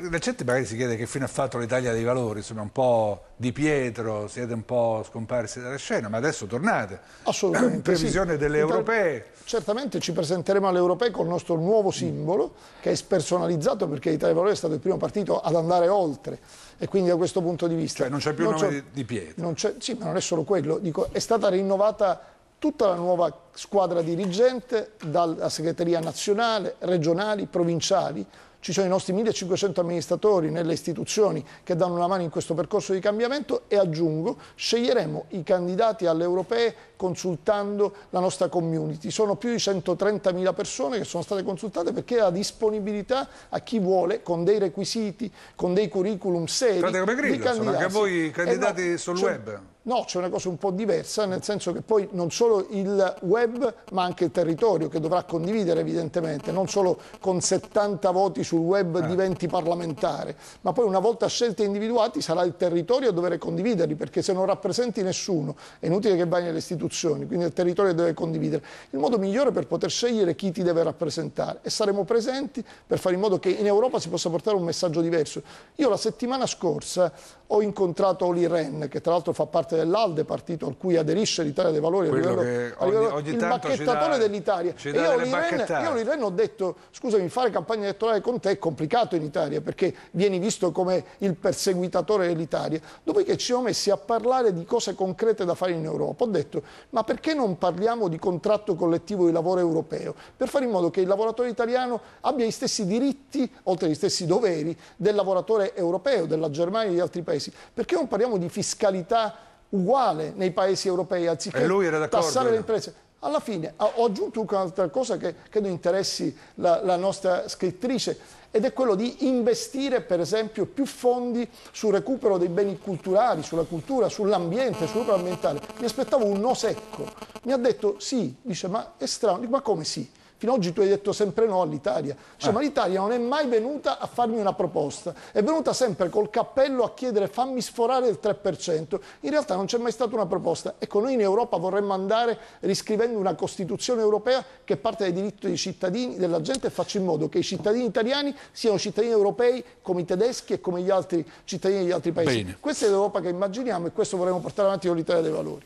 la gente magari si chiede che fine ha fatto l'Italia dei Valori, insomma un po' di Pietro, siete un po' scomparsi dalla scena, ma adesso tornate. Assolutamente. In previsione delle europee. Certamente ci presenteremo alle europee con il nostro nuovo simbolo, che è spersonalizzato perché l'Italia dei Valori è stato il primo partito ad andare oltre. E quindi da questo punto di vista... Cioè non c'è più il nome di Pietro. Sì, ma non è solo quello. Dico, è stata rinnovata tutta la nuova squadra dirigente, dalla segreteria nazionale, regionali, provinciali. Ci sono i nostri 1500 amministratori nelle istituzioni che danno una mano in questo percorso di cambiamento e aggiungo, sceglieremo i candidati alle europee consultando la nostra community. Sono più di 130.000 persone che sono state consultate perché ha disponibilità a chi vuole, con dei requisiti, con dei curriculum seri. Fate come Grillo, insomma, anche voi candidati no, sul web. No, c'è una cosa un po' diversa, nel senso che poi non solo il web, ma anche il territorio che dovrà condividere evidentemente, non solo con 70 voti sul web diventi parlamentare, ma poi una volta scelti e individuati sarà il territorio a dover condividerli, perché se non rappresenti nessuno è inutile che vai nelle istituzioni, quindi il territorio deve condividere. Il modo migliore per poter scegliere chi ti deve rappresentare e saremo presenti per fare in modo che in Europa si possa portare un messaggio diverso. Io la settimana scorsa ho incontrato Olli Rehn, che tra l'altro fa parte dell'ALDE, partito al cui aderisce l'Italia dei Valori, il bacchettatore dell'Italia. E io a Olli Rehn ho detto, scusami, fare campagna elettorale con te è complicato in Italia, perché vieni visto come il perseguitatore dell'Italia. Dopodiché ci siamo messi a parlare di cose concrete da fare in Europa. Ho detto, ma perché non parliamo di contratto collettivo di lavoro europeo? Per fare in modo che il lavoratore italiano abbia gli stessi diritti, oltre agli stessi doveri, del lavoratore europeo, della Germania e di altri paesi. Perché non parliamo di fiscalità uguale nei paesi europei, anziché tassare le imprese? Alla fine ho aggiunto un'altra cosa che credo interessi la nostra scrittrice, ed è quello di investire per esempio più fondi sul recupero dei beni culturali, sulla cultura, sull'ambiente, sul recupero ambientale. Mi aspettavo un no secco. Mi ha detto sì, dice, ma è strano. Dico, ma come sì? Fino ad oggi tu hai detto sempre no all'Italia. Cioè, ma l'Italia non è mai venuta a farmi una proposta, è venuta sempre col cappello a chiedere fammi sforare il 3%. In realtà non c'è mai stata una proposta. Ecco, noi in Europa vorremmo andare riscrivendo una Costituzione europea che parte dai diritti dei cittadini, della gente, e faccia in modo che i cittadini italiani siano cittadini europei come i tedeschi e come gli altri cittadini degli altri paesi. Bene. Questa è l'Europa che immaginiamo e questo vorremmo portare avanti con l'Italia dei Valori.